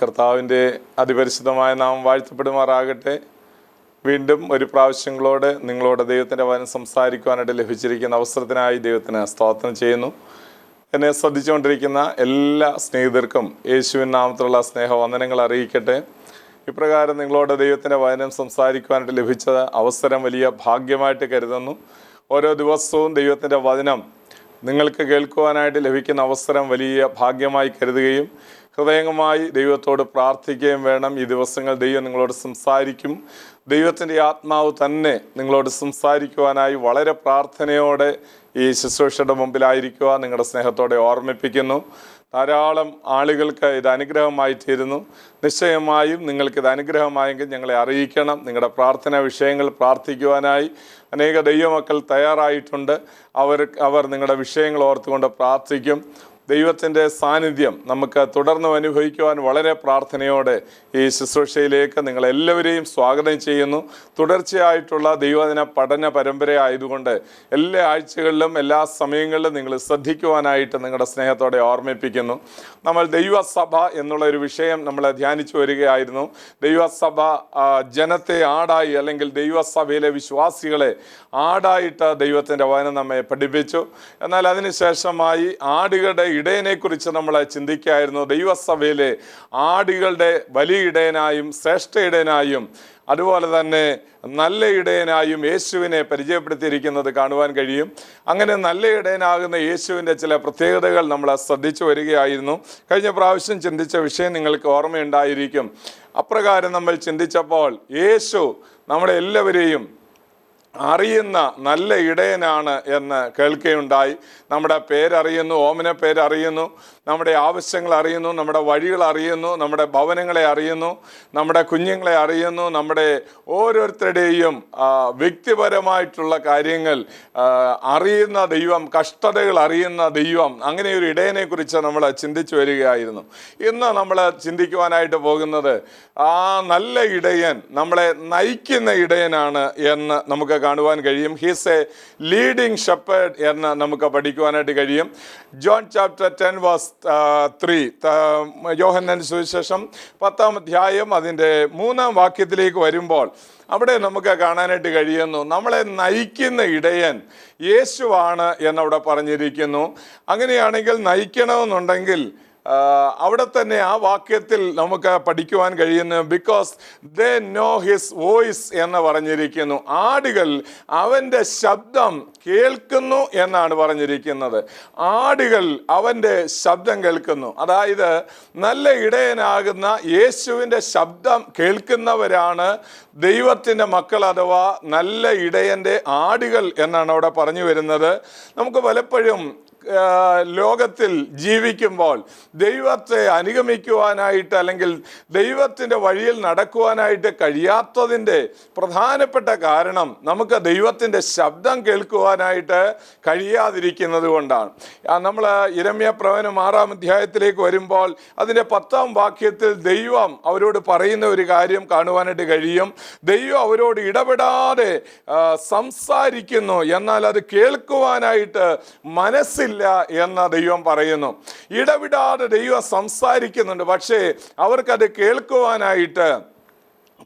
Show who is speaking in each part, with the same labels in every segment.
Speaker 1: കർത്താവിൻ്റെ അതിപരിശുദ്ധമായ നാമം വാഴ്ത്തപ്പെടുമാറാകട്ടെ. വീണ്ടും ഒരു പ്രാവശ്യങ്ങളോട് നിങ്ങളോട് ദൈവത്തിൻ്റെ വചനം സംസാരിക്കുവാനായിട്ട് ലഭിച്ചിരിക്കുന്ന അവസരത്തിനായി ദൈവത്തിന് സ്തോത്രം ചെയ്യുന്നു. എന്നെ ശ്രദ്ധിച്ചുകൊണ്ടിരിക്കുന്ന എല്ലാ സ്നേഹിതർക്കും യേശുവിൻ നാമത്തിലുള്ള സ്നേഹവന്ദനങ്ങൾ അറിയിക്കട്ടെ. ഇപ്രകാരം നിങ്ങളോട് ദൈവത്തിൻ്റെ വചനം സംസാരിക്കുവാനായിട്ട് ലഭിച്ച അവസരം വലിയ ഭാഗ്യമായിട്ട് കരുതുന്നു. ഓരോ ദിവസവും ദൈവത്തിൻ്റെ വചനം നിങ്ങൾക്ക് കേൾക്കുവാനായിട്ട് ലഭിക്കുന്ന അവസരം വലിയ ഭാഗ്യമായി കരുതുകയും ഹൃദയമായി ദൈവത്തോട് പ്രാർത്ഥിക്കുകയും വേണം. ഈ ദിവസങ്ങൾ ദൈവം നിങ്ങളോട് സംസാരിക്കും. ദൈവത്തിൻ്റെ ആത്മാവ് തന്നെ നിങ്ങളോട് സംസാരിക്കുവാനായി വളരെ പ്രാർത്ഥനയോടെ ഈ ശുശ്രൂഷയുടെ മുമ്പിലായിരിക്കുക നിങ്ങളുടെ സ്നേഹത്തോടെ ഓർമ്മിപ്പിക്കുന്നു. ധാരാളം ആളുകൾക്ക് ഇത് അനുഗ്രഹമായി തീരുന്നു. നിശ്ചയമായും നിങ്ങൾക്കിത് അനുഗ്രഹമായെങ്കിൽ ഞങ്ങളെ അറിയിക്കണം. നിങ്ങളുടെ പ്രാർത്ഥനാ വിഷയങ്ങൾ പ്രാർത്ഥിക്കുവാനായി അനേക ദൈവമക്കൾ തയ്യാറായിട്ടുണ്ട്. അവർ നിങ്ങളുടെ വിഷയങ്ങൾ ഓർത്തുകൊണ്ട് പ്രാർത്ഥിക്കും. ദൈവത്തിൻ്റെ സാന്നിധ്യം നമുക്ക് തുടർന്ന് അനുഭവിക്കുവാൻ വളരെ പ്രാർത്ഥനയോടെ ഈ ശുശ്രൂഷയിലേക്ക് നിങ്ങളെല്ലാവരെയും സ്വാഗതം ചെയ്യുന്നു. തുടർച്ചയായിട്ടുള്ള ദൈവദിന പഠന പരമ്പരയായതുകൊണ്ട് എല്ലാ ആഴ്ചകളിലും എല്ലാ സമയങ്ങളിലും നിങ്ങൾ ശ്രദ്ധിക്കുവാനായിട്ട് നിങ്ങളുടെ സ്നേഹത്തോടെ ഓർമ്മിപ്പിക്കുന്നു. നമ്മൾ ദൈവസഭ എന്നുള്ള ഒരു വിഷയം നമ്മൾ ധ്യാനിച്ചു വരികയായിരുന്നു. ദൈവസഭ ജനത്തെ ആടായി, അല്ലെങ്കിൽ ദൈവസഭയിലെ വിശ്വാസികളെ ആടായിട്ട് ദൈവത്തിൻ്റെ വചനം നമ്മെ പഠിപ്പിച്ചു. എന്നാൽ അതിനുശേഷമായി ആടുകളുടെ ഇടയനെക്കുറിച്ച് നമ്മൾ ചിന്തിക്കുകയായിരുന്നു. ദൈവസഭയിലെ ആടുകളുടെ വലിയ ഇടയനായും ശ്രേഷ്ഠ ഇടയനായും അതുപോലെ തന്നെ നല്ല ഇടയനായും യേശുവിനെ പരിചയപ്പെടുത്തിയിരിക്കുന്നത് കാണുവാൻ കഴിയും. അങ്ങനെ നല്ല ഇടയനാകുന്ന യേശുവിൻ്റെ ചില പ്രത്യേകതകൾ നമ്മൾ ശ്രദ്ധിച്ചു വരികയായിരുന്നു. കഴിഞ്ഞ പ്രാവശ്യം ചിന്തിച്ച വിഷയം നിങ്ങൾക്ക് ഓർമ്മയുണ്ടായിരിക്കും. അപ്രകാരം നമ്മൾ ചിന്തിച്ചപ്പോൾ യേശു നമ്മളെ എല്ലാവരെയും അറിയുന്ന നല്ല ഇടയനാണ് എന്ന് കേൾക്കുകയുണ്ടായി. നമ്മുടെ പേരറിയുന്നു, ഓമന പേരറിയുന്നു, നമ്മുടെ ആവശ്യങ്ങൾ അറിയുന്നു, നമ്മുടെ വഴികൾ അറിയുന്നു, നമ്മുടെ ഭവനങ്ങളെ അറിയുന്നു, നമ്മുടെ കുഞ്ഞുങ്ങളെ അറിയുന്നു, നമ്മുടെ ഓരോരുത്തരുടെയും വ്യക്തിപരമായിട്ടുള്ള കാര്യങ്ങൾ അറിയുന്ന ദൈവം, കഷ്ടതകൾ അറിയുന്ന ദൈവം. അങ്ങനെ ഒരു ഇടയനെ കുറിച്ച് നമ്മൾ ചിന്തിച്ചു വരികയായിരുന്നു. ഇന്ന് നമ്മൾ ചിന്തിക്കുവാനായിട്ട് പോകുന്നത് ആ നല്ല ഇടയൻ നമ്മളെ നയിക്കുന്ന ഇടയനാണ് എന്ന് നമുക്ക് കാണുവാൻ കഴിയും. ഹീസ് എ ലീഡിങ് ഷെപ്പേർഡ് എന്ന് നമുക്ക് പഠിക്കുവാനായിട്ട് കഴിയും. ജോൺ ചാപ്റ്റർ 10:3, യോഹന്നാൻ സുവിശേഷം 10-ാം അധ്യായം അതിൻ്റെ 3-ാം വാക്യത്തിലേക്ക് വരുമ്പോൾ അവിടെ നമുക്ക് കാണാനായിട്ട് കഴിയുന്നു നമ്മളെ നയിക്കുന്ന ഇടയൻ യേശുവാണ് എന്നവിടെ പറഞ്ഞിരിക്കുന്നു. അങ്ങനെയാണെങ്കിൽ നയിക്കണമെന്നുണ്ടെങ്കിൽ അവിടെ തന്നെ ആ വാക്യത്തിൽ നമുക്ക് പഠിക്കുവാൻ കഴിയുന്നു. Because they know his voice എന്ന് പറഞ്ഞിരിക്കുന്നു. ആടുകൾ അവൻ്റെ ശബ്ദം കേൾക്കുന്നു എന്നാണ് പറഞ്ഞിരിക്കുന്നത്. ആടുകൾ അവൻ്റെ ശബ്ദം കേൾക്കുന്നു. അതായത് നല്ല ഇടയനാകുന്ന യേശുവിൻ്റെ ശബ്ദം കേൾക്കുന്നവരാണ് ദൈവത്തിൻ്റെ മക്കൾ, അഥവാ നല്ല ഇടയൻ്റെ ആടുകൾ എന്നാണ് അവിടെ പറഞ്ഞു വരുന്നത്. നമുക്ക് പലപ്പോഴും ലോകത്തിൽ ജീവിക്കുമ്പോൾ ദൈവത്തെ അനുഗമിക്കുവാനായിട്ട്, അല്ലെങ്കിൽ ദൈവത്തിൻ്റെ വഴിയിൽ നടക്കുവാനായിട്ട് കഴിയാത്തതിൻ്റെ പ്രധാനപ്പെട്ട കാരണം നമുക്ക് ദൈവത്തിൻ്റെ ശബ്ദം കേൾക്കുവാനായിട്ട് കഴിയാതിരിക്കുന്നത് കൊണ്ടാണ്. നമ്മൾ യിരെമ്യാ പ്രവചനം 6-ാം അധ്യായത്തിലേക്ക് വരുമ്പോൾ അതിൻ്റെ 10-ാം വാക്യത്തിൽ ദൈവം അവരോട് പറയുന്ന ഒരു കാര്യം കാണുവാനായിട്ട് കഴിയും. ദൈവം അവരോട് ഇടപെടാതെ സംസാരിക്കുന്നു, എന്നാൽ അത് കേൾക്കുവാനായിട്ട് മനസ്സില്ല എന്ന് ദൈവം പറയുന്നു. ഇടവിടാതെ ദൈവം സംസാരിക്കുന്നുണ്ട്, പക്ഷേ അവർക്കത് കേൾക്കുവാനായിട്ട്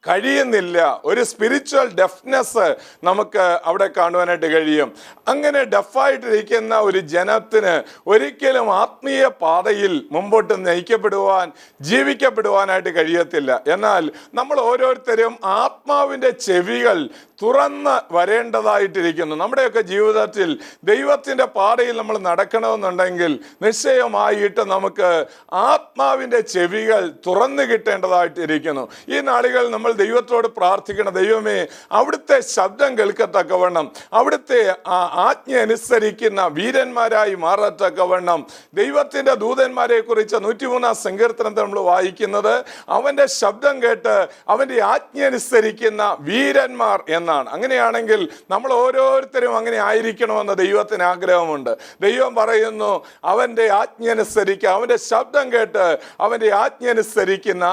Speaker 1: കഴിയുന്നില്ല. ഒരു സ്പിരിച്വൽ ഡെഫ്നെസ് നമുക്ക് അവിടെ കാണുവാനായിട്ട് കഴിയും. അങ്ങനെ ഡെഫായിട്ടിരിക്കുന്ന ഒരു ജനത്തിന് ഒരിക്കലും ആത്മീയ പാതയിൽ മുമ്പോട്ട് നയിക്കപ്പെടുവാൻ, ജീവിക്കപ്പെടുവാനായിട്ട് കഴിയത്തില്ല. എന്നാൽ നമ്മൾ ഓരോരുത്തരും ആത്മാവിൻ്റെ ചെവികൾ തുറന്ന് വരേണ്ടതായിട്ടിരിക്കുന്നു. നമ്മുടെയൊക്കെ ജീവിതത്തിൽ ദൈവത്തിൻ്റെ പാതയിൽ നമ്മൾ നടക്കണമെന്നുണ്ടെങ്കിൽ നിശ്ചയമായിട്ട് നമുക്ക് ആത്മാവിൻ്റെ ചെവികൾ തുറന്നു കിട്ടേണ്ടതായിട്ടിരിക്കുന്നു. ഈ നാളുകൾ നമ്മൾ ദൈവത്തോട് പ്രാർത്ഥിക്കണം. ദൈവമേ, അവിടുത്തെ ശബ്ദം കേൾക്കത്തക്കവണ്ണം, അവിടുത്തെ ആജ്ഞ അനുസരിക്കുന്ന വീരന്മാരായി മാറത്തക്കവണ്ണം. ദൈവത്തിൻ്റെ ദൂതന്മാരെ കുറിച്ച് 103-ാം സങ്കീർത്തനത്തിൽ നമ്മൾ വായിക്കുന്നത് അവൻ്റെ ശബ്ദം കേട്ട് അവൻ്റെ ആജ്ഞ അനുസരിക്കുന്ന വീരന്മാർ എന്നാണ്. അങ്ങനെയാണെങ്കിൽ നമ്മൾ ഓരോരുത്തരും അങ്ങനെ ആയിരിക്കണമെന്ന് ദൈവത്തിന് ആഗ്രഹമുണ്ട്. ദൈവം പറയുന്നു അവൻ്റെ ആജ്ഞ അനുസരിക്കുക, അവൻ്റെ ശബ്ദം കേട്ട് അവൻ്റെ ആജ്ഞ അനുസരിക്കുന്ന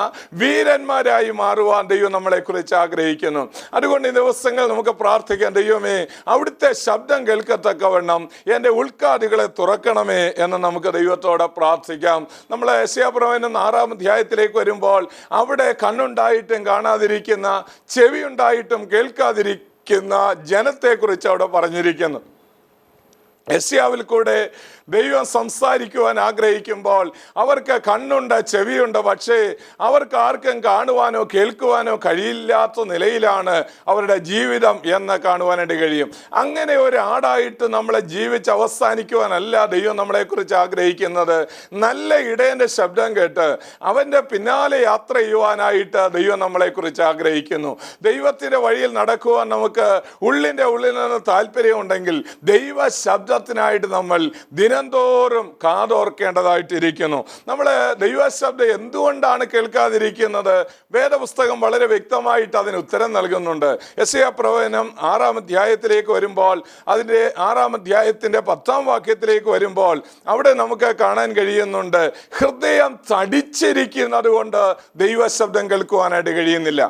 Speaker 1: വീരന്മാരായി മാറുവാൻ ദൈവം ദൈവം നമ്മളെക്കുറിച്ച് ആഗ്രഹിക്കുന്നു. അതുകൊണ്ട് ഈ ദിവസങ്ങൾ നമുക്ക് പ്രാർത്ഥിക്കാം, ദൈവമേ അവിടുത്തെ ശബ്ദം കേൾക്കത്തക്കവണ്ണം എൻ്റെ ഉൾക്കാതുകളെ തുറക്കണമേ എന്ന് നമുക്ക് ദൈവത്തോടെ പ്രാർത്ഥിക്കാം. നമ്മൾ യെശയ്യാപ്രവചനം 6-ാം അധ്യായത്തിലേക്ക് വരുമ്പോൾ അവിടെ കണ്ണുണ്ടായിട്ടും കാണാതിരിക്കുന്ന, ചെവി ഉണ്ടായിട്ടും കേൾക്കാതിരിക്കുന്ന ജനത്തെക്കുറിച്ച് അവിടെ പറഞ്ഞിരിക്കുന്നു. യെശയ്യാവിൽ കൂടെ ദൈവം സംസാരിക്കുവാൻ ആഗ്രഹിക്കുമ്പോൾ അവർക്ക് കണ്ണുണ്ട്, ചെവിയുണ്ട്, പക്ഷേ അവർക്ക് ആർക്കും കാണുവാനോ കേൾക്കുവാനോ കഴിയില്ലാത്ത നിലയിലാണ് അവരുടെ ജീവിതം എന്ന് കാണുവാനായിട്ട് കഴിയും. അങ്ങനെ ഒരു ആടായിട്ട് നമ്മളെ ജീവിച്ച് അവസാനിക്കുവാനല്ല ദൈവം നമ്മളെക്കുറിച്ച് ആഗ്രഹിക്കുന്നത്. നല്ല ഇടയൻ്റെ ശബ്ദം കേട്ട് അവൻ്റെ പിന്നാലെ യാത്ര ചെയ്യുവാനായിട്ട് ദൈവം നമ്മളെക്കുറിച്ച് ആഗ്രഹിക്കുന്നു. ദൈവത്തിൻ്റെ വഴിയിൽ നടക്കുവാൻ നമുക്ക് ഉള്ളിൻ്റെ ഉള്ളിൽ നിന്ന് താല്പര്യമുണ്ടെങ്കിൽ ദൈവ ശബ്ദത്തിനായിട്ട് നമ്മൾ ദിനംതോറും കാതോർക്കേണ്ടതായിട്ടിരിക്കുന്നു. നമ്മൾ ദൈവശബ്ദം എന്തുകൊണ്ടാണ് കേൾക്കാതിരിക്കുന്നത്? വേദപുസ്തകം വളരെ വ്യക്തമായിട്ട് അതിന് ഉത്തരം നൽകുന്നുണ്ട്. യെശയ്യാപ്രവചനം 6-ാം അധ്യായത്തിലേക്ക് വരുമ്പോൾ, അതിൻ്റെ 6-ാം അധ്യായത്തിൻ്റെ 10-ാം വാക്യത്തിലേക്ക് വരുമ്പോൾ അവിടെ നമുക്ക് കാണാൻ കഴിയുന്നുണ്ട്, ഹൃദയം തടിച്ചിരിക്കുന്നത് കൊണ്ട് ദൈവശബ്ദം കേൾക്കുവാനായിട്ട് കഴിയുന്നില്ല.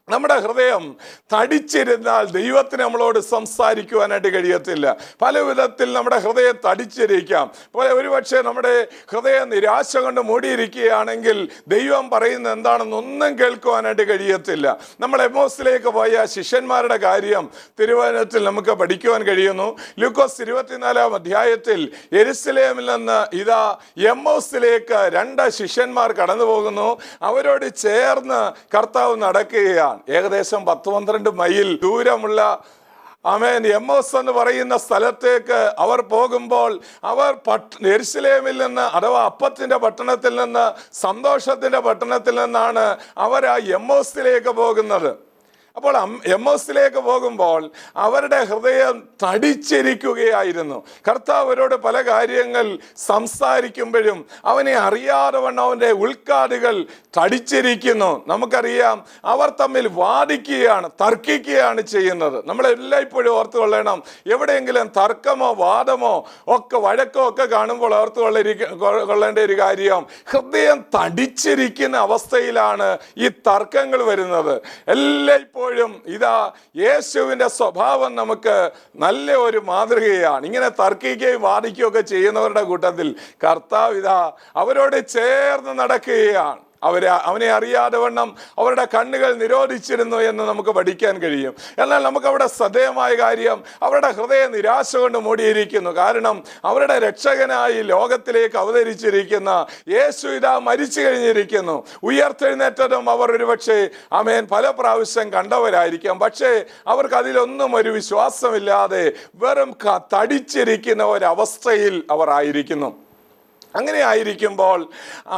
Speaker 1: നമ്മുടെ ഹൃദയം തടിച്ചിരുന്നാൽ ദൈവത്തിന് നമ്മളോട് സംസാരിക്കുവാനായിട്ട് കഴിയത്തില്ല. പല വിധത്തിൽ നമ്മുടെ ഹൃദയം തടിച്ചിരിക്കാം. ഒരുപക്ഷെ നമ്മുടെ ഹൃദയം നിരാശ കൊണ്ട് മൂടിയിരിക്കുകയാണെങ്കിൽ ദൈവം പറയുന്നത് എന്താണെന്നൊന്നും കേൾക്കുവാനായിട്ട് കഴിയത്തില്ല. നമ്മൾ എമ്മോസിലേക്ക് പോയ ശിഷ്യന്മാരുടെ കാര്യം തിരുവചനത്തിൽ നമുക്ക് പഠിക്കുവാൻ കഴിയുന്നു. ലൂക്കോസ് 24-ാം അധ്യായത്തിൽ യെരുശലേമിൽ നിന്ന് ഇതാ എമ്മോസിലേക്ക് 2 ശിഷ്യന്മാർ കടന്നു പോകുന്നു. അവരോട് ചേർന്ന് കർത്താവ് നടക്കുകയാണ്. ഏകദേശം 10-12 മൈൽ ദൂരമുള്ള എമ്മോസ് എന്ന് പറയുന്ന സ്ഥലത്തേക്ക് അവർ പോകുമ്പോൾ അവർ യെരുശലേമിൽ നിന്ന്, അഥവാ അപ്പത്തിന്റെ പട്ടണത്തിൽ നിന്ന്, സന്തോഷത്തിന്റെ പട്ടണത്തിൽ നിന്നാണ് അവർ ആ എമ്മോസിലേക്ക് പോകുന്നത്. അപ്പോൾ എമ്മോസിലേക്ക് പോകുമ്പോൾ അവരുടെ ഹൃദയം തടിച്ചിരിക്കുകയായിരുന്നു. കർത്താവ് അവരോട് പല കാര്യങ്ങൾ സംസാരിക്കുമ്പോഴും അവനെ അറിയാതെ വണ്ണം അവൻ്റെ ഉൾക്കാതുകൾ തടിച്ചിരിക്കുന്നു. നമുക്കറിയാം, അവർ തമ്മിൽ വാദിക്കുകയാണ്, തർക്കിക്കുകയാണ് ചെയ്യുന്നത്. നമ്മളെല്ലായ്പ്പോഴും ഓർത്ത് കൊള്ളണം, എവിടെയെങ്കിലും തർക്കമോ വാദമോ ഒക്കെ വഴക്കോ ഒക്കെ കാണുമ്പോൾ ഓർത്ത് കൊള്ളേണ്ട ഒരു കാര്യം, ഹൃദയം തടിച്ചിരിക്കുന്ന അവസ്ഥയിലാണ് ഈ തർക്കങ്ങൾ വരുന്നത്. എല്ലായ്പ്പോഴും ഇതാ യേശുവിൻ്റെ സ്വഭാവം നമുക്ക് നല്ല ഒരു മാതൃകയാണ്. ഇങ്ങനെ തർക്കിക്കുകയും വാദിക്കുകയും ഒക്കെ ചെയ്യുന്നവരുടെ കൂട്ടത്തിൽ കർത്താവ് ഇതാ അവരോട് ചേർന്ന് നടക്കുകയാണ്. അവനെ അറിയാതെ വണ്ണം അവരുടെ കണ്ണുകൾ നിരോധിച്ചിരുന്നു എന്ന് നമുക്ക് പഠിക്കാൻ കഴിയും. എന്നാൽ നമുക്കവിടെ ശ്രദ്ധേയമായ കാര്യം, അവരുടെ ഹൃദയം നിരാശ കൊണ്ട് മൂടിയിരിക്കുന്നു. കാരണം അവരുടെ രക്ഷകനായി ലോകത്തിലേക്ക് അവതരിച്ചിരിക്കുന്ന യേശു ഇതാ മരിച്ചു കഴിഞ്ഞിരിക്കുന്നു. ഉയർത്തെഴുന്നേറ്റതും അവർ ഒരുപക്ഷെ പല പ്രാവശ്യം കണ്ടവരായിരിക്കാം. പക്ഷേ അവർക്ക് അതിലൊന്നും ഒരു വിശ്വാസമില്ലാതെ വെറും തടിച്ചിരിക്കുന്ന ഒരവസ്ഥയിൽ അവർ ആയിരിക്കുന്നു. അങ്ങനെ ആയിരിക്കുമ്പോൾ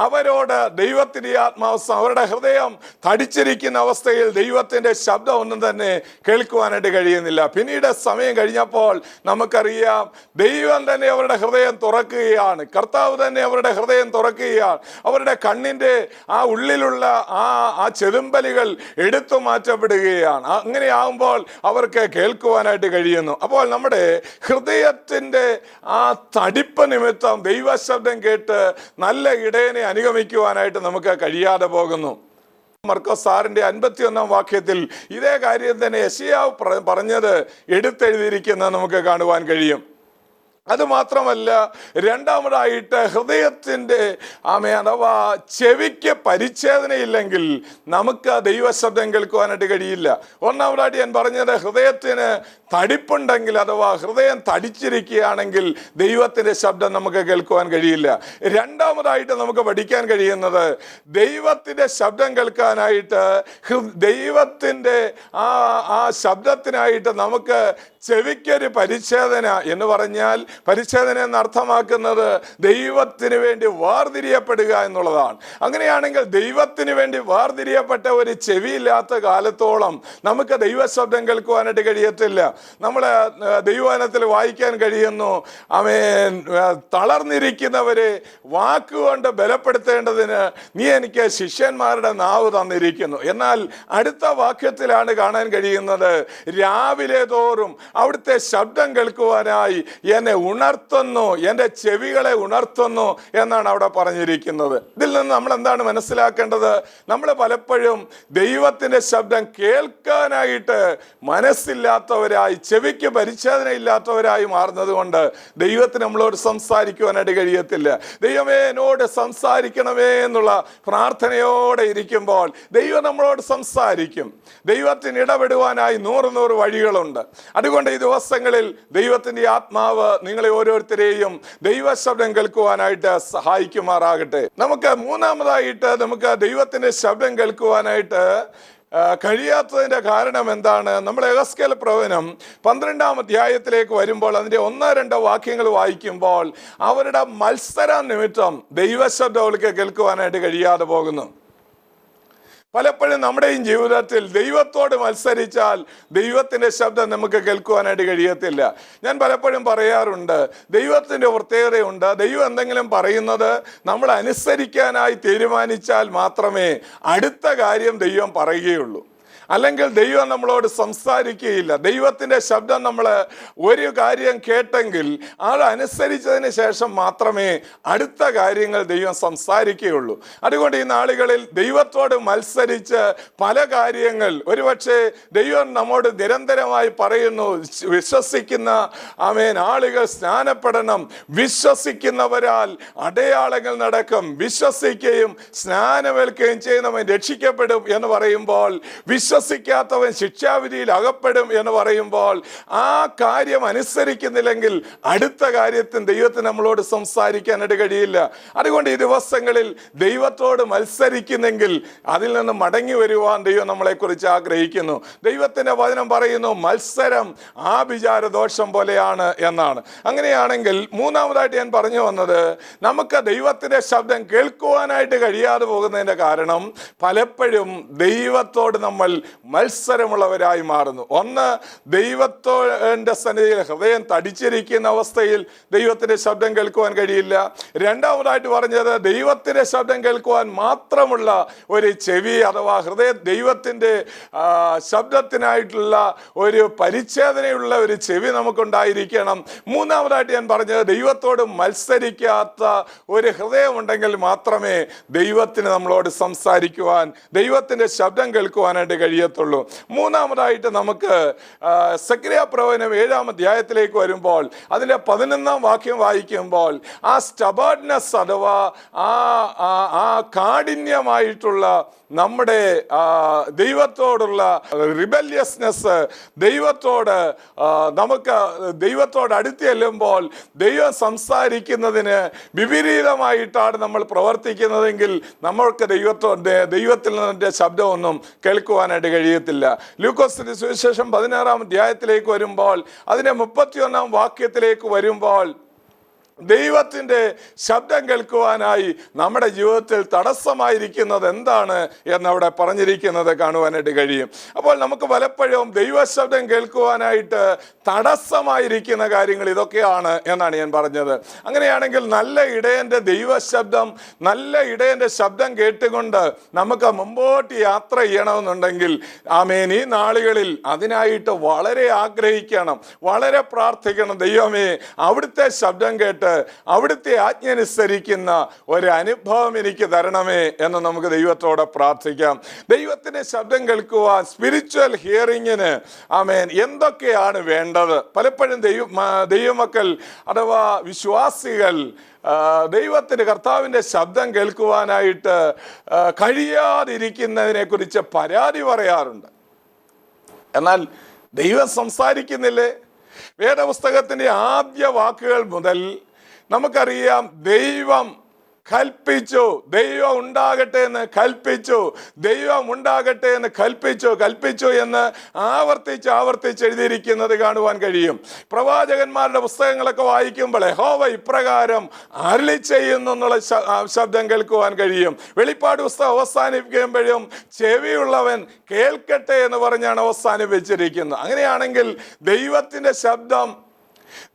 Speaker 1: അവരോട് ദൈവത്തിൻ്റെ ആത്മാവ്, അവരുടെ ഹൃദയം തടിച്ചിരിക്കുന്ന അവസ്ഥയിൽ ദൈവത്തിൻ്റെ ശബ്ദം ഒന്നും തന്നെ കേൾക്കുവാനായിട്ട് കഴിയുന്നില്ല. പിന്നീട് സമയം കഴിഞ്ഞപ്പോൾ നമുക്കറിയാം, ദൈവം തന്നെ അവരുടെ ഹൃദയം തുറക്കുകയാണ്. കർത്താവ് തന്നെ അവരുടെ ഹൃദയം തുറക്കുകയാണ്. അവരുടെ കണ്ണിൻ്റെ ആ ഉള്ളിലുള്ള ആ ചെതുമ്പലുകൾ എടുത്തു മാറ്റപ്പെടുകയാണ്. അങ്ങനെ ആകുമ്പോൾ അവർക്ക് കേൾക്കുവാനായിട്ട് കഴിയുന്നു. അപ്പോൾ നമ്മുടെ ഹൃദയത്തിൻ്റെ ആ തടിപ്പ് നിമിത്തം ദൈവശബ്ദം കേട്ട് നല്ല ഇടയനെ അനുഗമിക്കുവാനായിട്ട് നമുക്ക് കഴിയാതെ പോകുന്നു. മർക്കോസ് 6-ന്റെ 51-ാം വാക്യത്തിൽ ഇതേ കാര്യം തന്നെ യെശയ്യാവ് പറഞ്ഞത് എടുത്തെഴുതിയിരിക്കുന്നത് നമുക്ക് കാണുവാൻ കഴിയും. അതുമാത്രമല്ല, രണ്ടാമതായിട്ട് ഹൃദയത്തിൻ്റെ അഥവാ ചെവിക്ക് പരിച്ഛേദനയില്ലെങ്കിൽ നമുക്ക് ദൈവശബ്ദം കേൾക്കുവാനായിട്ട് കഴിയില്ല. ഒന്നാമതായിട്ട് ഞാൻ പറഞ്ഞത്, ഹൃദയത്തിന് തടിപ്പുണ്ടെങ്കിൽ അഥവാ ഹൃദയം തടിച്ചിരിക്കുകയാണെങ്കിൽ ദൈവത്തിൻ്റെ ശബ്ദം നമുക്ക് കേൾക്കുവാൻ കഴിയില്ല. രണ്ടാമതായിട്ട് നമുക്ക് പഠിക്കാൻ കഴിയുന്നത്, ദൈവത്തിൻ്റെ ശബ്ദം കേൾക്കാനായിട്ട്, ദൈവത്തിൻ്റെ ആ ശബ്ദത്തിനായിട്ട് നമുക്ക് ചെവിക്കൊരു പരിച്ഛേദന എന്ന് പറഞ്ഞാൽ, പരിച്ഛേദന എന്ന് അർത്ഥമാക്കുന്നത് ദൈവത്തിന് വേണ്ടി വേർതിരിയപ്പെടുക എന്നുള്ളതാണ്. അങ്ങനെയാണെങ്കിൽ ദൈവത്തിന് വേണ്ടി വേർതിരിയപ്പെട്ട ഒരു ചെവിയില്ലാത്ത കാലത്തോളം നമുക്ക് ദൈവശബ്ദം കേൾക്കുവാനായിട്ട് കഴിയത്തില്ല. നമ്മൾ ദൈവവചനത്തിൽ വായിക്കാൻ കഴിയുന്നു, തളർന്നിരിക്കുന്നവരെ വാക്കുകൊണ്ട് ബലപ്പെടുത്തേണ്ടതിന് നീ എനിക്ക് ശിഷ്യന്മാരുടെ നാവ് തന്നിരിക്കുന്നു. എന്നാൽ അടുത്ത വാക്യത്തിലാണ് കാണാൻ കഴിയുന്നത്, രാവിലെ തോറും അവിടുത്തെ ശബ്ദം കേൾക്കുവാനായി എന്നെ ഉണർത്തുന്നു, എൻ്റെ ചെവികളെ ഉണർത്തുന്നു എന്നാണ് അവിടെ പറഞ്ഞിരിക്കുന്നത്. ഇതിൽ നിന്ന് നമ്മൾ എന്താണ് മനസ്സിലാക്കേണ്ടത്? നമ്മൾ പലപ്പോഴും ദൈവത്തിൻ്റെ ശബ്ദം കേൾക്കാനായിട്ട് മനസ്സില്ലാത്തവരായി, ചെവിക്ക് പരിച്ഛേദന ഇല്ലാത്തവരായി മാറുന്നത് കൊണ്ട് ദൈവത്തിന് നമ്മളോട് സംസാരിക്കുവാനായിട്ട് കഴിയത്തില്ല. ദൈവമേ എന്നോട് സംസാരിക്കണമേ എന്നുള്ള പ്രാർത്ഥനയോടെ ഇരിക്കുമ്പോൾ ദൈവം നമ്മളോട് സംസാരിക്കും. ദൈവത്തിന് ഇടപെടുവാനായി 100 വഴികളുണ്ട്. അതുകൊണ്ട് ഈ ദിവസങ്ങളിൽ ദൈവത്തിൻ്റെ ആത്മാവ് നിങ്ങളെ ഓരോരുത്തരെയും ദൈവശബ്ദം കേൾക്കുവാനായിട്ട് സഹായിക്കുമാറാകട്ടെ. നമുക്ക് മൂന്നാമതായിട്ട് നമുക്ക് ദൈവത്തിൻ്റെ ശബ്ദം കേൾക്കുവാനായിട്ട് കഴിയാത്തതിൻ്റെ കാരണം എന്താണ്? നമ്മൾ യെഹെസ്കേൽ പ്രവചനം 12-ാം അധ്യായത്തിലേക്ക് വരുമ്പോൾ അതിൻ്റെ 1-2 വാക്യങ്ങൾ വായിക്കുമ്പോൾ അവരുടെ മത്സരം നിമിത്തം ദൈവശബ്ദം അവർക്ക് കേൾക്കുവാനായിട്ട് കഴിയാതെ പോകുന്നു. പലപ്പോഴും നമ്മുടെയും ജീവിതത്തിൽ ദൈവത്തോട് മത്സരിച്ചാൽ ദൈവത്തിൻ്റെ ശബ്ദം നമുക്ക് കേൾക്കുവാനായിട്ട് കഴിയത്തില്ല. ഞാൻ പലപ്പോഴും പറയാറുണ്ട്, ദൈവത്തിൻ്റെ പ്രത്യേകതയുണ്ട്. ദൈവം എന്തെങ്കിലും പറയുന്നത് നമ്മൾ അനുസരിക്കാനായി തീരുമാനിച്ചാൽ മാത്രമേ അടുത്ത കാര്യം ദൈവം പറയുകയുള്ളൂ. അല്ലെങ്കിൽ ദൈവം നമ്മളോട് സംസാരിക്കുകയില്ല. ദൈവത്തിൻ്റെ ശബ്ദം നമ്മൾ ഒരു കാര്യം കേട്ടെങ്കിൽ അതനുസരിച്ചതിന് ശേഷം മാത്രമേ അടുത്ത കാര്യങ്ങൾ ദൈവം സംസാരിക്കുകയുള്ളൂ. അതുകൊണ്ട് ഈ നാളുകളിൽ ദൈവത്തോട് മത്സരിച്ച് പല കാര്യങ്ങൾ ഒരുപക്ഷെ ദൈവം നമ്മോട് നിരന്തരമായി പറയുന്നു, വിശ്വസിക്കുന്ന ആളുകൾ സ്നാനപ്പെടണം, വിശ്വസിക്കുന്നവരാൽ അടയാളങ്ങൾ നടക്കും, വിശ്വസിക്കുകയും സ്നാനമേൽക്കുകയും ചെയ്യുന്നവൻ രക്ഷിക്കപ്പെടും എന്ന് പറയുമ്പോൾ, വിശ്വസിക്കാത്തവൻ ശിക്ഷാവിധിയിൽ അകപ്പെടും എന്ന് പറയുമ്പോൾ, ആ കാര്യം അനുസരിക്കുന്നില്ലെങ്കിൽ അടുത്ത കാര്യത്തിൽ ദൈവത്തിന് നമ്മളോട് സംസാരിക്കാനായിട്ട് കഴിയില്ല. അതുകൊണ്ട് ഈ ദിവസങ്ങളിൽ ദൈവത്തോട് മത്സരിക്കുന്നെങ്കിൽ അതിൽ നിന്ന് മടങ്ങി വരുവാൻ ദൈവം നമ്മളെക്കുറിച്ച് ആഗ്രഹിക്കുന്നു. ദൈവത്തിൻ്റെ വചനം പറയുന്നു, മത്സരം ആഭിചാര ദോഷം പോലെയാണ് എന്നാണ്. അങ്ങനെയാണെങ്കിൽ മൂന്നാമതായിട്ട് ഞാൻ പറഞ്ഞു വന്നത്, നമുക്ക് ദൈവത്തിൻ്റെ ശബ്ദം കേൾക്കുവാനായിട്ട് കഴിയാതെ പോകുന്നതിൻ്റെ കാരണം പലപ്പോഴും ദൈവത്തോട് നമ്മൾ മത്സരമുള്ളവരായി മാറുന്നു. ഒന്ന്, ദൈവത്തോടെ സന്നിധിയിൽ ഹൃദയം തടിച്ചിരിക്കുന്ന അവസ്ഥയിൽ ദൈവത്തിന്റെ ശബ്ദം കേൾക്കുവാൻ കഴിയില്ല. രണ്ടാമതായിട്ട് പറഞ്ഞത്, ദൈവത്തിന്റെ ശബ്ദം കേൾക്കുവാൻ മാത്രമുള്ള ഒരു ചെവി അഥവാ ഹൃദയം, ദൈവത്തിന്റെ ശബ്ദത്തിനായിട്ടുള്ള ഒരു പരിച്ഛേദനയുള്ള ഒരു ചെവി നമുക്കുണ്ടായിരിക്കണം. മൂന്നാമതായിട്ട് ഞാൻ പറഞ്ഞത്, ദൈവത്തോട് മത്സരിക്കാത്ത ഒരു ഹൃദയം ഉണ്ടെങ്കിൽ മാത്രമേ ദൈവത്തിന് നമ്മളോട് സംസാരിക്കുവാൻ, ദൈവത്തിന്റെ ശബ്ദം കേൾക്കുവാനായിട്ട് കഴിയത്തുള്ളൂ. മൂന്നാമതായിട്ട് നമുക്ക് സെഖര്യാ പ്രവചനം 7-ാം അധ്യായത്തിലേക്ക് വരുമ്പോൾ അതിൻ്റെ 11-ാം വാക്യം വായിക്കുമ്പോൾ, ആ സ്റ്റബേർഡ്നെസ് അഥവാ ആ കാഠിന്യമായിട്ടുള്ള നമ്മുടെ ദൈവത്തോടുള്ള റിബല്യസ്നെസ്, നമുക്ക് ദൈവത്തോട് അടുത്ത് ചെല്ലുമ്പോൾ ദൈവം സംസാരിക്കുന്നതിന് വിപരീതമായിട്ടാണ് നമ്മൾ പ്രവർത്തിക്കുന്നതെങ്കിൽ നമ്മൾക്ക് ദൈവത്തിൽ നിന്നിൻ്റെ ശബ്ദമൊന്നും കേൾക്കുവാനായിട്ട് കഴിയത്തില്ല. ലൂക്കോസിന്റെ സുവിശേഷം 16-ാം അധ്യായത്തിലേക്ക് വരുമ്പോൾ അതിൻ്റെ 31-ാം വാക്യത്തിലേക്ക് വരുമ്പോൾ, ദൈവത്തിൻ്റെ ശബ്ദം കേൾക്കുവാനായി നമ്മുടെ ജീവിതത്തിൽ തടസ്സമായിരിക്കുന്നത് എന്താണ് എന്നവിടെ പറഞ്ഞിരിക്കുന്നത് കാണുവാനായിട്ട് കഴിയും. അപ്പോൾ നമുക്ക് പലപ്പോഴും ദൈവശബ്ദം കേൾക്കുവാനായിട്ട് തടസ്സമായിരിക്കുന്ന കാര്യങ്ങൾ ഇതൊക്കെയാണ് എന്നാണ് ഞാൻ പറഞ്ഞത്. അങ്ങനെയാണെങ്കിൽ നല്ല ഇടയൻ്റെ ദൈവശബ്ദം, നല്ല ഇടയൻ്റെ ശബ്ദം കേട്ടുകൊണ്ട് നമുക്ക് മുമ്പോട്ട് യാത്ര ചെയ്യണമെന്നുണ്ടെങ്കിൽ ഈ നാളുകളിൽ അതിനായിട്ട് വളരെ ആഗ്രഹിക്കണം, വളരെ പ്രാർത്ഥിക്കണം. ദൈവമേ, അവിടുത്തെ ശബ്ദം കേട്ട് അവിടുത്തെ ആജ്ഞ അനുസരിക്കുന്ന ഒരു അനുഭവം എനിക്ക് തരണമേ എന്ന് നമുക്ക് ദൈവത്തോടെ പ്രാർത്ഥിക്കാം. ദൈവത്തിന്റെ ശബ്ദം കേൾക്കുവാൻ, സ്പിരിച്വൽ ഹിയറിങ്ങിന് എന്തൊക്കെയാണ് വേണ്ടത്? പലപ്പോഴും ദൈവമക്കൾ അഥവാ വിശ്വാസികൾ ദൈവത്തിന്, കർത്താവിൻ്റെ ശബ്ദം കേൾക്കുവാനായിട്ട് കഴിയാതിരിക്കുന്നതിനെ കുറിച്ച് പരാതി പറയാറുണ്ട്. എന്നാൽ ദൈവം സംസാരിക്കുന്നില്ലേ? വേദപുസ്തകത്തിൻ്റെ ആദ്യ വാക്കുകൾ മുതൽ നമുക്കറിയാം, ദൈവം കൽപ്പിച്ചു, ദൈവം ഉണ്ടാകട്ടെ എന്ന് കൽപ്പിച്ചു, ദൈവം ഉണ്ടാകട്ടെ എന്ന് കൽപ്പിച്ചു എന്ന് ആവർത്തിച്ച് എഴുതിയിരിക്കുന്നത് കാണുവാൻ കഴിയും. പ്രവാചകന്മാരുടെ പുസ്തകങ്ങളൊക്കെ വായിക്കുമ്പോൾ യഹോവ ഇപ്രകാരം അരുളി ചെയ്യുന്നു എന്നുള്ള ശബ്ദം കേൾക്കുവാൻ കഴിയും. വെളിപ്പാട് പുസ്തകം അവസാനിപ്പിക്കുമ്പോഴും ചെവിയുള്ളവൻ കേൾക്കട്ടെ എന്ന് പറഞ്ഞാണ് അവസാനിപ്പിച്ചിരിക്കുന്നത്. അങ്ങനെയാണെങ്കിൽ ദൈവത്തിൻ്റെ ശബ്ദം,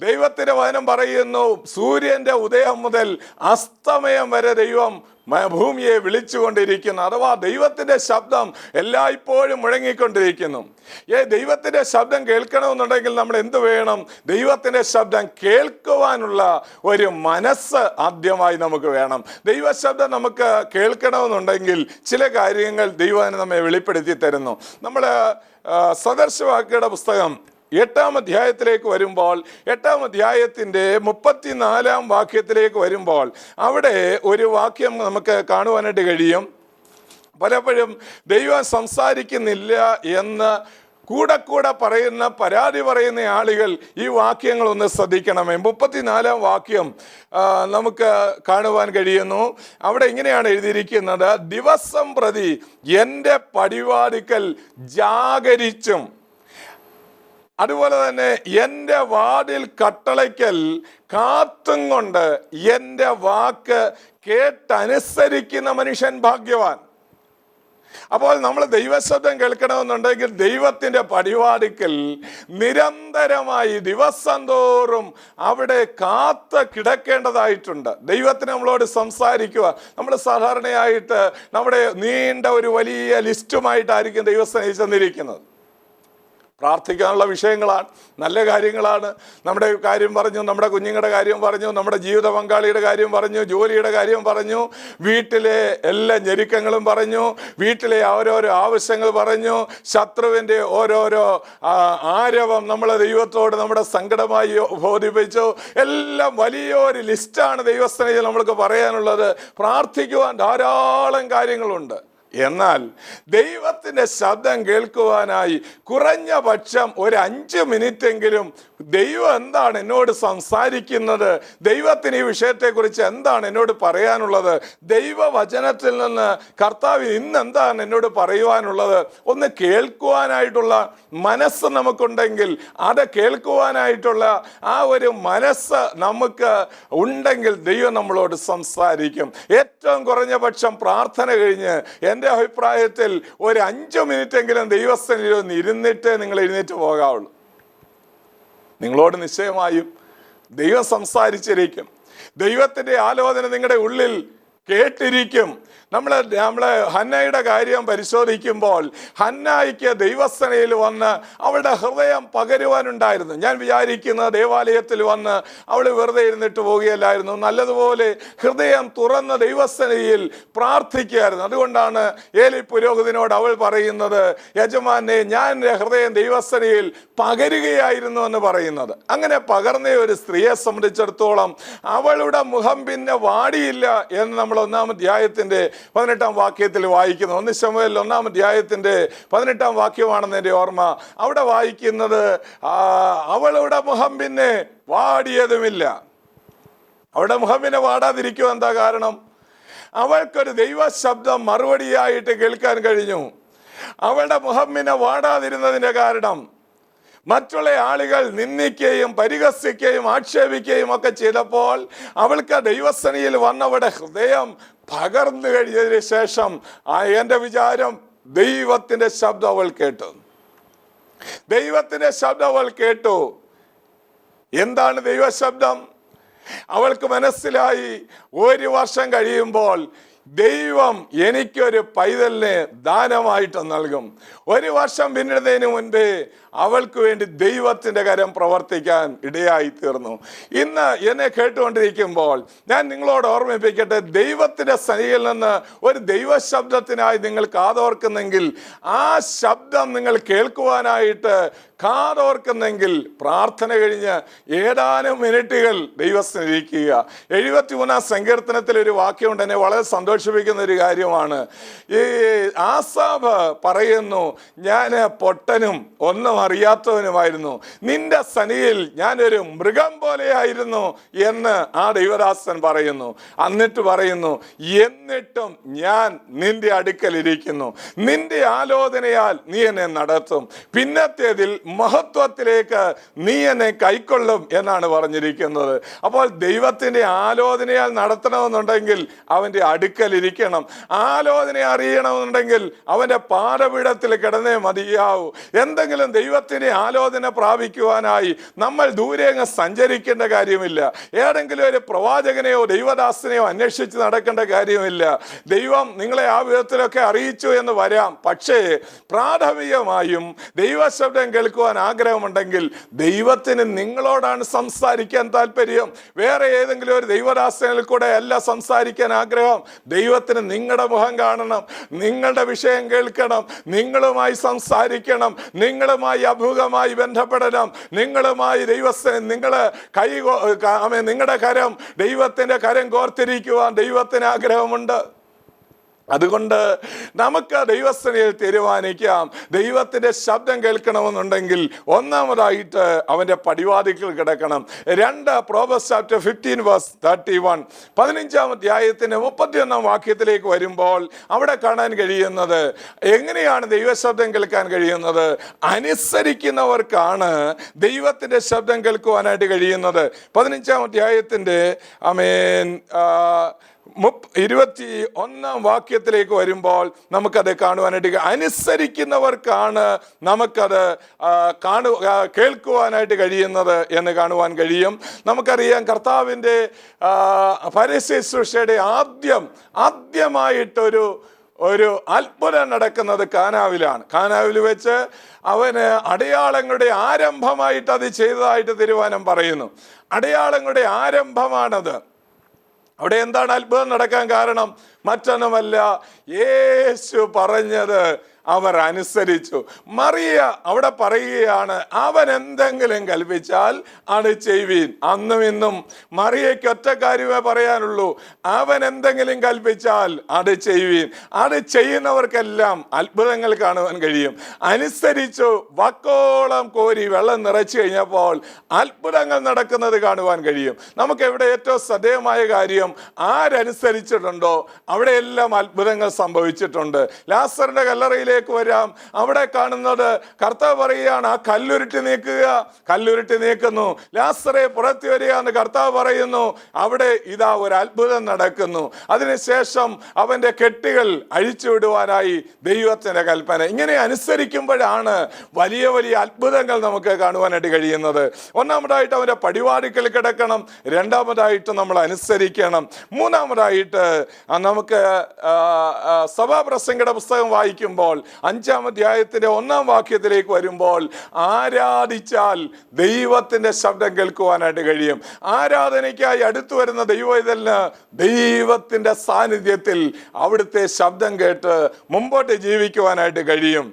Speaker 1: ദൈവത്തിന്റെ വചനം പറയുന്നു, സൂര്യന്റെ ഉദയം മുതൽ അസ്തമയം വരെ ദൈവം ഭൂമിയെ വിളിച്ചുകൊണ്ടിരിക്കുന്നു. അഥവാ ദൈവത്തിൻ്റെ ശബ്ദം എല്ലായ്പ്പോഴും മുഴങ്ങിക്കൊണ്ടിരിക്കുന്നു. ദൈവത്തിൻ്റെ ശബ്ദം കേൾക്കണമെന്നുണ്ടെങ്കിൽ നമ്മൾ എന്ത് വേണം? ദൈവത്തിൻ്റെ ശബ്ദം കേൾക്കുവാനുള്ള ഒരു മനസ്സ് ആദ്യമായി നമുക്ക് വേണം. ദൈവശബ്ദം നമുക്ക് കേൾക്കണമെന്നുണ്ടെങ്കിൽ ചില കാര്യങ്ങൾ ദൈവം നമ്മെ വെളിപ്പെടുത്തി തരുന്നു. നമ്മൾ സദർശവാക്യയുടെ പുസ്തകം 8-ാം അധ്യായത്തിലേക്ക് വരുമ്പോൾ, 8-ാം അധ്യായത്തിൻ്റെ 34-ാം വാക്യത്തിലേക്ക് വരുമ്പോൾ അവിടെ ഒരു വാക്യം നമുക്ക് കാണുവാനായിട്ട് കഴിയും. പലപ്പോഴും ദൈവം സംസാരിക്കുന്നില്ല എന്ന് കൂടെ പറയുന്ന, പരാതി പറയുന്ന ആളുകൾ ഈ വാക്യങ്ങളൊന്ന് ശ്രദ്ധിക്കണമേ. 34-ാം വാക്യം നമുക്ക് കാണുവാൻ കഴിയുന്നു. അവിടെ ഇങ്ങനെയാണ് എഴുതിയിരിക്കുന്നത്: ദിവസം പ്രതി എൻ്റെ പടിവാതിൽക്കൽ ജാഗരിച്ചും അതുപോലെ തന്നെ എൻ്റെ വാതിൽ കട്ടളയ്ക്കൽ കാത്തും കൊണ്ട് എൻ്റെ വാക്ക് കേട്ടനുസരിക്കുന്ന മനുഷ്യൻ ഭാഗ്യവാൻ. അപ്പോൾ നമ്മൾ ദൈവശബ്ദം കേൾക്കണമെന്നുണ്ടെങ്കിൽ ദൈവത്തിൻ്റെ പടിവാതിൽക്കൽ നിരന്തരമായി ദിവസം തോറും അവിടെ കാത്ത് കിടക്കേണ്ടതായിട്ടുണ്ട്. ദൈവത്തിന് നമ്മളോട് സംസാരിക്കുക. നമ്മൾ സാധാരണയായിട്ട് നമ്മുടെ നീണ്ട ഒരു വലിയ ലിസ്റ്റുമായിട്ടായിരിക്കും ദൈവസ്ഥനിൽ ചെന്നിരിക്കുന്നത്. പ്രാർത്ഥിക്കാനുള്ള വിഷയങ്ങളാണ്, നല്ല കാര്യങ്ങളാണ്. നമ്മുടെ കാര്യം പറഞ്ഞു, നമ്മുടെ കുഞ്ഞുങ്ങളുടെ കാര്യം പറഞ്ഞു, നമ്മുടെ ജീവിത പങ്കാളിയുടെ കാര്യം പറഞ്ഞു, ജോലിയുടെ കാര്യം പറഞ്ഞു, വീട്ടിലെ എല്ലാ ഞെരുക്കങ്ങളും പറഞ്ഞു, വീട്ടിലെ ഓരോരോ ആവശ്യങ്ങൾ പറഞ്ഞു, ശത്രുവിൻ്റെ ഓരോരോ ആരവം നമ്മളെ ദൈവത്തോട് നമ്മുടെ സങ്കടമായി ബോധിപ്പിച്ചു. എല്ലാം വലിയൊരു ലിസ്റ്റാണ് ദൈവസ്ഥനിൽ നമ്മൾക്ക് പറയാനുള്ളത്. പ്രാർത്ഥിക്കുവാൻ ധാരാളം കാര്യങ്ങളുണ്ട്. എന്നാൽ ദൈവത്തിൻ്റെ ശബ്ദം കേൾക്കുവാനായി കുറഞ്ഞ പക്ഷം ഒരു 5 മിനിറ്റെങ്കിലും ദൈവം എന്താണ് എന്നോട് സംസാരിക്കുന്നത്, ദൈവത്തിന് ഈ വിഷയത്തെക്കുറിച്ച് എന്താണ് എന്നോട് പറയാനുള്ളത്, ദൈവവചനത്തിൽ നിന്ന് കർത്താവ് ഇന്ന് എന്താണ് എന്നോട് പറയുവാനുള്ളത് ഒന്ന് കേൾക്കുവാനായിട്ടുള്ള മനസ്സ് നമുക്കുണ്ടെങ്കിൽ, അത് കേൾക്കുവാനായിട്ടുള്ള ആ ഒരു മനസ്സ് നമുക്ക് ഉണ്ടെങ്കിൽ ദൈവം നമ്മളോട് സംസാരിക്കും. ഏറ്റവും കുറഞ്ഞ പക്ഷം പ്രാർത്ഥന കഴിഞ്ഞ് എൻ്റെ അഭിപ്രായത്തിൽ ഒരു 5 മിനിറ്റെങ്കിലും ദൈവസ്ഥനിൽ ഒന്ന് ഇരുന്നിട്ട് നിങ്ങൾ എഴുന്നേറ്റ് പോകാവുള്ളൂ. നിങ്ങളോട് നിശ്ചയമായും ദൈവം സംസാരിച്ചിരിക്കും. ദൈവത്തിൻ്റെ ആലോചന നിങ്ങളുടെ ഉള്ളിൽ കേട്ടിരിക്കും. നമ്മൾ ഹന്നയുടെ കാര്യം പരിശോധിക്കുമ്പോൾ ഹന്നായിക്ക് ദൈവസ്ഥനയിൽ വന്ന് അവളുടെ ഹൃദയം പകരുവാനുണ്ടായിരുന്നു. ഞാൻ വിചാരിക്കുന്നത് ദേവാലയത്തിൽ വന്ന് അവൾ വെറുതെ ഇരുന്നിട്ട് പോവുകയല്ലായിരുന്നു, നല്ലതുപോലെ ഹൃദയം തുറന്ന ദൈവസ്ഥനയിൽ പ്രാർത്ഥിക്കുകയായിരുന്നു. അതുകൊണ്ടാണ് ഏലി പുരോഹിതനോട് അവൾ പറയുന്നത്, യജമാനെ ഞാൻ എൻ്റെ ഹൃദയം ദൈവസ്ഥനയിൽ പകരുകയായിരുന്നു എന്ന് പറയുന്നത്. അങ്ങനെ പകർന്ന ഒരു സ്ത്രീയെ സംബന്ധിച്ചിടത്തോളം അവളുടെ മുഖം പിന്നെ വാടിയില്ല എന്ന് നമ്മൾ 1-ാം അധ്യായത്തിൻ്റെ 18-ാം വാക്യത്തിൽ വായിക്കുന്നു. 1 ശമൂവേൽ 1-ാം അധ്യായത്തിൻ്റെ 18-ാം വാക്യമാണെന്ന് എൻ്റെ ഓർമ്മ. അവിടെ വായിക്കുന്നത് അവളുടെ മുഖം പിന്നെ വാടിയതുമില്ല. അവളുടെ മുഖം പിന്നെ വാടാതിരിക്കുക എന്താ കാരണം? അവൾക്കൊരു ദൈവശബ്ദം മറുപടിയായിട്ട് കേൾക്കാൻ കഴിഞ്ഞു. അവളുടെ മുഖം പിന്നെ വാടാതിരുന്നതിൻ്റെ കാരണം മറ്റുള്ള ആളുകൾ നിന്ദിക്കുകയും പരിഹസിക്കുകയും ആക്ഷേപിക്കുകയും ഒക്കെ ചെയ്തപ്പോൾ അവൾക്ക് ദൈവസ്ഥനിയിൽ വന്നവരുടെ ഹൃദയം പകർന്നു കഴിഞ്ഞതിന് ശേഷം എൻ്റെ വിചാരം ദൈവത്തിൻ്റെ ശബ്ദം അവൾ കേട്ടു. ദൈവത്തിൻ്റെ ശബ്ദം അവൾ കേട്ടു. എന്താണ് ദൈവശബ്ദം? അവൾക്ക് മനസ്സിലായി, 1 വർഷം കഴിയുമ്പോൾ ദൈവം എനിക്കൊരു പൈതലിനെ ദാനമായിട്ട് നൽകും. 1 വർഷം പിന്നിടുന്നതിന് മുൻപേ അവൾക്ക് വേണ്ടി ദൈവത്തിൻ്റെ കരം പ്രവർത്തിക്കാൻ ഇടയായി തീർന്നു. ഇന്ന് എന്നെ കേട്ടുകൊണ്ടിരിക്കുമ്പോൾ ഞാൻ നിങ്ങളോട് ഓർമ്മിപ്പിക്കട്ടെ, ദൈവത്തിൻ്റെ സന്നിധിയിൽ നിന്ന് ഒരു ദൈവശബ്ദത്തിനായി നിങ്ങൾ കാതോർക്കുന്നെങ്കിൽ, ആ ശബ്ദം നിങ്ങൾ കേൾക്കുവാനായിട്ട് കാതോർക്കുന്നെങ്കിൽ പ്രാർത്ഥന കഴിഞ്ഞ് ഏതാനും മിനിറ്റുകൾ ദൈവസ്ഥനിരിക്കുക. 73-ാം സങ്കീർത്തനത്തിൽ ഒരു വാക്യമുണ്ട്, എന്നെ വളരെ സന്തോഷിപ്പിക്കുന്ന ഒരു കാര്യമാണ്. ഈ ആസാഫ് പറയുന്നു, ഞാൻ പൊട്ടനും ഒന്നും അറിയാത്തവനുമായിരുന്നു, നിന്റെ സന്നിധിയിൽ ഞാനൊരു മൃഗം പോലെയായിരുന്നു എന്ന് ആ ദൈവദാസൻ പറയുന്നു. എന്നിട്ട് പറയുന്നു, എന്നിട്ടും ഞാൻ നിന്റെ അടുക്കൽ ഇരിക്കുന്നു, നിന്റെ ആലോചനയാൽ നീ എന്നെ നടത്തും. പിന്നത്തേതിൽ മഹത്വത്തിലേക്ക് നീ എന്നെ കൈക്കൊള്ളും എന്നാണ് പറഞ്ഞിരിക്കുന്നത്. അപ്പോൾ ദൈവത്തിൻ്റെ ആലോചനയാൽ നടത്തണമെന്നുണ്ടെങ്കിൽ അവൻ്റെ അടുക്കലിരിക്കണം. ആലോചന അറിയണമെന്നുണ്ടെങ്കിൽ അവൻ്റെ പാദപീഠത്തിൽ കിടന്നേ മതിയാവൂ. എന്തെങ്കിലും ദൈവത്തിൻ്റെ ആലോചന പ്രാപിക്കുവാനായി നമ്മൾ ദൂരെ അങ്ങ് സഞ്ചരിക്കേണ്ട കാര്യമില്ല. ഏതെങ്കിലും ഒരു പ്രവാചകനെയോ ദൈവദാസനെയോ അന്വേഷിച്ച് നടക്കേണ്ട കാര്യമില്ല. ദൈവം നിങ്ങളെ ആ വിധത്തിലൊക്കെ അറിയിച്ചു എന്ന് വരാം. പക്ഷേ പ്രാഥമികമായും ദൈവശബ്ദം കേൾക്കുവാൻ ആഗ്രഹമുണ്ടെങ്കിൽ ദൈവത്തിന് നിങ്ങളോടാണ് സംസാരിക്കാൻ താല്പര്യം. വേറെ ഏതെങ്കിലും ഒരു ദൈവദാസനിൽ കൂടെ അല്ല സംസാരിക്കാൻ ആഗ്രഹം. ദൈവത്തിന് നിങ്ങളുടെ മുഖം കാണണം, നിങ്ങളുടെ വിഷയം കേൾക്കണം, നിങ്ങളുമായി സംസാരിക്കണം, നിങ്ങളുമായി അഭിമുഖമായി ബന്ധപ്പെടണം, നിങ്ങളുമായി നിങ്ങളുടെ കരം ദൈവത്തിന്റെ കരം കോർത്തിരിക്കുവാൻ ദൈവത്തിന് ആഗ്രഹമുണ്ട്. അതുകൊണ്ട് നമുക്ക് ദൈവസന്നിധിയിൽ തീരുമാനിക്കാം. ദൈവത്തിൻ്റെ ശബ്ദം കേൾക്കണമെന്നുണ്ടെങ്കിൽ ഒന്നാമതായിട്ട് അവൻ്റെ പടിവാതിൽക്കൽ കിടക്കണം. 2 Proverbs chapter 15 verse 31, 15-ാം അധ്യായത്തിൻ്റെ 31-ാം വാക്യത്തിലേക്ക് വരുമ്പോൾ അവിടെ കാണാൻ കഴിയുന്നത് എങ്ങനെയാണ് ദൈവശബ്ദം കേൾക്കാൻ കഴിയുന്നത്? അനുസരിക്കുന്നവർക്കാണ് ദൈവത്തിൻ്റെ ശബ്ദം കേൾക്കുവാനായിട്ട് കഴിയുന്നത്. 15-ാം അധ്യായത്തിൻ്റെ 21-ാം വാക്യത്തിലേക്ക് വരുമ്പോൾ നമുക്കത് കാണുവാനായിട്ട്, അനുസരിക്കുന്നവർക്കാണ് നമുക്കത് കേൾക്കുവാനായിട്ട് കഴിയുന്നത് എന്ന് കാണുവാൻ കഴിയും. നമുക്കറിയാം കർത്താവിൻ്റെ പരസ്യശുശ്രൂഷയുടെ ആദ്യമായിട്ടൊരു അത്ഭുതം നടക്കുന്നത് കാനാവിലാണ്. കാനാവിൽ വെച്ച് അവന് അടയാളങ്ങളുടെ ആരംഭമായിട്ട് അത് ചെയ്തതായിട്ട് തിരുവചനം പറയുന്നു. അടയാളങ്ങളുടെ ആരംഭമാണത്. അവിടെ എന്താണ് അത്ഭുതം നടക്കാൻ കാരണം? മറ്റൊന്നുമല്ല, യേശു പറഞ്ഞത് അവർ അനുസരിച്ചു. മറിയ അവിടെ പറയുകയാണ്, അവൻ എന്തെങ്കിലും കൽപ്പിച്ചാൽ അത് ചെയ്യുവീൻ. അന്നും ഇന്നും മറിയയ്ക്ക് ഒറ്റ കാര്യമേ പറയാനുള്ളൂ, അവൻ എന്തെങ്കിലും കൽപ്പിച്ചാൽ അത് ചെയ്യുവീൻ. അത് ചെയ്യുന്നവർക്കെല്ലാം അത്ഭുതങ്ങൾ കാണുവാൻ കഴിയും. അനുസരിച്ചു വക്കോളം കോരി വെള്ളം നിറച്ചു കഴിഞ്ഞപ്പോൾ അത്ഭുതങ്ങൾ നടക്കുന്നത് കാണുവാൻ കഴിയും. നമുക്ക് ഇവിടെ ഏറ്റവും ശ്രദ്ധേയമായ കാര്യം, ആരനുസരിച്ചിട്ടുണ്ടോ അവിടെയെല്ലാം അത്ഭുതങ്ങൾ സംഭവിച്ചിട്ടുണ്ട്. ലാസറിന്റെ കല്ലറയിലേക്ക് വരാം. അവിടെ കാണുന്നത് കർത്താവ് പറയുകയാണ്, ആ കല്ലുരുട്ടി നീക്കുക. കല്ലുരുട്ടി നീക്കുന്നു. ലാസറെ പുറത്തു വരിക എന്ന് കർത്താവ് പറയുന്നു. അവിടെ ഇതാ ഒരു അത്ഭുതം നടക്കുന്നു. അതിനുശേഷം അവന്റെ കെട്ടുകൾ അഴിച്ചുവിടുവാനായി ദൈവത്തിന്റെ കൽപ്പന. ഇങ്ങനെ അനുസരിക്കുമ്പോഴാണ് വലിയ വലിയ അത്ഭുതങ്ങൾ നമുക്ക് കാണുവാനായിട്ട് കഴിയുന്നത്. ഒന്നാമതായിട്ട് അവന്റെ പടിവാതിൽക്കൽ കിടക്കണം. രണ്ടാമതായിട്ട് നമ്മൾ അനുസരിക്കണം. മൂന്നാമതായിട്ട് നമുക്ക് സഭാപ്രസംഗയുടെ പുസ്തകം വായിക്കുമ്പോൾ 5-ാം അധ്യായത്തിന്റെ 1-ാം വാക്യത്തിലേക്ക് വരുമ്പോൾ, ആരാധിച്ചാൽ ദൈവത്തിന്റെ ശബ്ദം കേൾക്കുവാനായിട്ട് കഴിയും. ആരാധനയ്ക്കായി അടുത്തു വരുന്ന ദൈവത്തിന് ദൈവത്തിന്റെ സാന്നിധ്യത്തിൽ അവിടുത്തെ ശബ്ദം കേട്ട് മുമ്പോട്ട് ജീവിക്കുവാനായിട്ട് കഴിയും.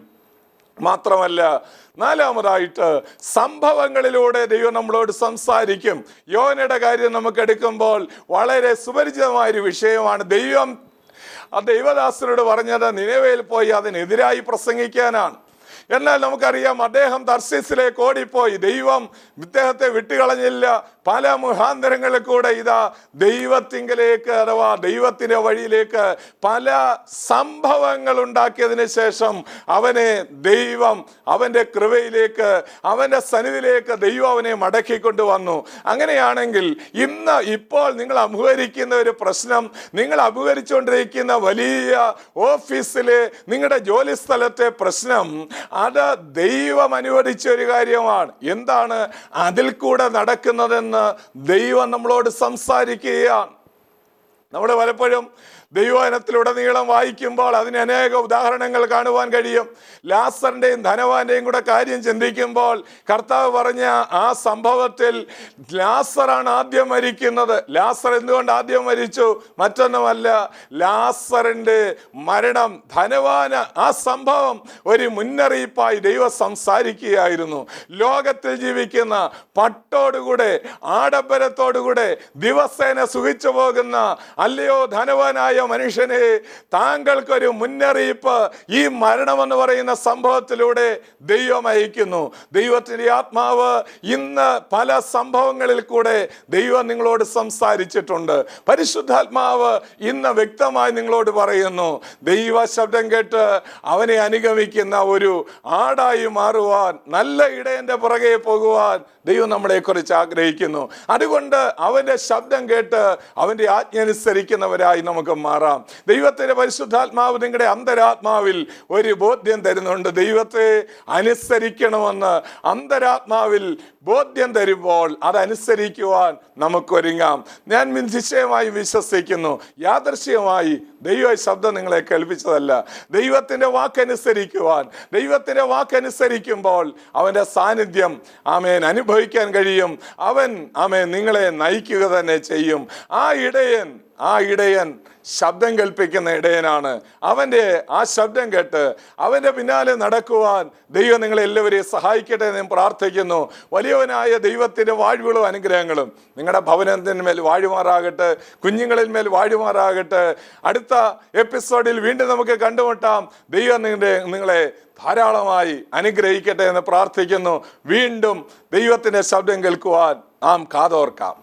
Speaker 1: മാത്രമല്ല, നാലാമതായിട്ട് സംഭവങ്ങളിലൂടെ ദൈവം നമ്മളോട് സംസാരിക്കും. യോനയുടെ കാര്യം നമുക്ക് എടുക്കുമ്പോൾ വളരെ സുപരിചിതമായൊരു വിഷയമാണ്. ദൈവദാസനോട് പറഞ്ഞത് നിനവയിൽ പോയി അതിനെതിരായി പ്രസംഗിക്കാനാണ്. എന്നാൽ നമുക്കറിയാം, അദ്ദേഹം തർശീസിലേക്ക് ഓടിപ്പോയി. ദൈവം ഇദ്ദേഹത്തെ വിട്ടുകളഞ്ഞില്ല. പല മുഖാന്തരങ്ങളിൽ കൂടെ ഇതാ ദൈവത്തിങ്കലേക്ക്, അഥവാ ദൈവത്തിൻ്റെ വഴിയിലേക്ക് പല സംഭവങ്ങൾ ഉണ്ടാക്കിയതിന് ശേഷം അവനെ ദൈവം അവൻ്റെ കൃപയിലേക്ക്, അവൻ്റെ സന്നിധിയിലേക്ക് ദൈവം അവനെ മടക്കിക്കൊണ്ടുവന്നു. അങ്ങനെയാണെങ്കിൽ ഇപ്പോൾ നിങ്ങൾ അഭിമുഖീകരിക്കുന്ന ഒരു പ്രശ്നം, നിങ്ങൾ അഭിമുഖീകരിച്ചുകൊണ്ടിരിക്കുന്ന വലിയ ഓഫീസിലെ നിങ്ങളുടെ ജോലി സ്ഥലത്തെ പ്രശ്നം, അത് ദൈവം അനുവദിച്ച ഒരു കാര്യമാണ്. എന്താണ് അതിൽ കൂടെ നടക്കുന്നതെന്ന് ദൈവം നമ്മളോട് സംസാരിക്കുകയാണ്. നമ്മൾ പലപ്പോഴും ദൈവവചനത്തിലുടനീളം വായിക്കുമ്പോൾ അതിന് അനേക ഉദാഹരണങ്ങൾ കാണുവാൻ കഴിയും. ലാസറിന്റെയും ധനവാന്റെയും കൂടെ കാര്യം ചിന്തിക്കുമ്പോൾ കർത്താവ് പറഞ്ഞ ആ സംഭവത്തിൽ ലാസറാണ് ആദ്യം മരിക്കുന്നത്. ലാസർ എന്തുകൊണ്ട് ആദ്യം മരിച്ചു? മറ്റൊന്നുമല്ല, ലാസറിന്റെ മരണം ധനവാന് ആ സംഭവം ഒരു മുന്നറിയിപ്പായി ദൈവം സംസാരിക്കുകയായിരുന്നു. ലോകത്തിൽ ജീവിക്കുന്ന പട്ടോടുകൂടെ ആഡംബരത്തോടുകൂടെ ദിവസേന സുഖിച്ചു പോകുന്ന, അല്ലയോ ധനവാനായ മനുഷ്യനെ, താങ്കൾക്കൊരു മുന്നറിയിപ്പ് ഈ മരണമെന്ന് പറയുന്ന സംഭവത്തിലൂടെ ദൈവം അയക്കുന്നു. ദൈവത്തിൻ്റെ ആത്മാവ് ഇന്ന് പല സംഭവങ്ങളിൽ കൂടെ ദൈവം നിങ്ങളോട് സംസാരിച്ചിട്ടുണ്ട്. പരിശുദ്ധാത്മാവ് ഇന്ന് വ്യക്തമായി നിങ്ങളോട് പറയുന്നു, ദൈവ ശബ്ദം കേട്ട് അവനെ അനുഗമിക്കുന്ന ഒരു ആടായി മാറുവാൻ, നല്ല ഇടയന്റെ പുറകെ പോകുവാൻ ദൈവം നമ്മളെക്കുറിച്ച് ആഗ്രഹിക്കുന്നു. അതുകൊണ്ട് അവൻ്റെ ശബ്ദം കേട്ട് അവൻ്റെ ആജ്ഞ അനുസരിക്കുന്നവരായി നമുക്ക് മാറാം. ദൈവത്തിൻ്റെ പരിശുദ്ധാത്മാവ് നിങ്ങളുടെ അന്തരാത്മാവിൽ ഒരു ബോധ്യം തരുന്നുണ്ട്. ദൈവത്തെ അനുസരിക്കണമെന്ന് അന്തരാത്മാവിൽ ബോധ്യം തരുമ്പോൾ അതനുസരിക്കുവാൻ നമുക്കൊരുങ്ങാം. ഞാൻ നിശ്ചയമായി വിശ്വസിക്കുന്നു, യാദൃശ്ചികമായി ദൈവ ശബ്ദം നിങ്ങളെ കേൾപ്പിച്ചതല്ല. ദൈവത്തിൻ്റെ വാക്കനുസരിക്കുവാൻ, ദൈവത്തിൻ്റെ വാക്കനുസരിക്കുമ്പോൾ അവൻ്റെ സാന്നിധ്യം ആമേൻ അനുഭവിക്കാൻ കഴിയും. അവൻ ആമേൻ നിങ്ങളെ നയിക്കുക തന്നെ ചെയ്യും. ആ ഇടയൻ ശബ്ദം കേൾപ്പിക്കുന്ന ഇടയനാണ്. അവൻ്റെ ആ ശബ്ദം കേട്ട് അവൻ്റെ പിന്നാലെ നടക്കുവാൻ ദൈവം നിങ്ങളെല്ലാവരെയും സഹായിക്കട്ടെ എന്ന് ഞാൻ പ്രാർത്ഥിക്കുന്നു. വലിയവനായ ദൈവത്തിൻ്റെ വാഴ്വുകളും അനുഗ്രഹങ്ങളും നിങ്ങളുടെ ഭവനത്തിന്മേൽ വാഴുമാറാകട്ടെ, കുഞ്ഞുങ്ങളിൽ മേൽ വാഴുമാറാകട്ടെ. അടുത്ത എപ്പിസോഡിൽ വീണ്ടും നമുക്ക് കണ്ടുമുട്ടാം. ദൈവം നിങ്ങളെ ധാരാളമായി അനുഗ്രഹിക്കട്ടെ എന്ന് പ്രാർത്ഥിക്കുന്നു. വീണ്ടും ദൈവത്തിൻ്റെ ശബ്ദം കേൾക്കുവാൻ നാം കാതോർക്കാം.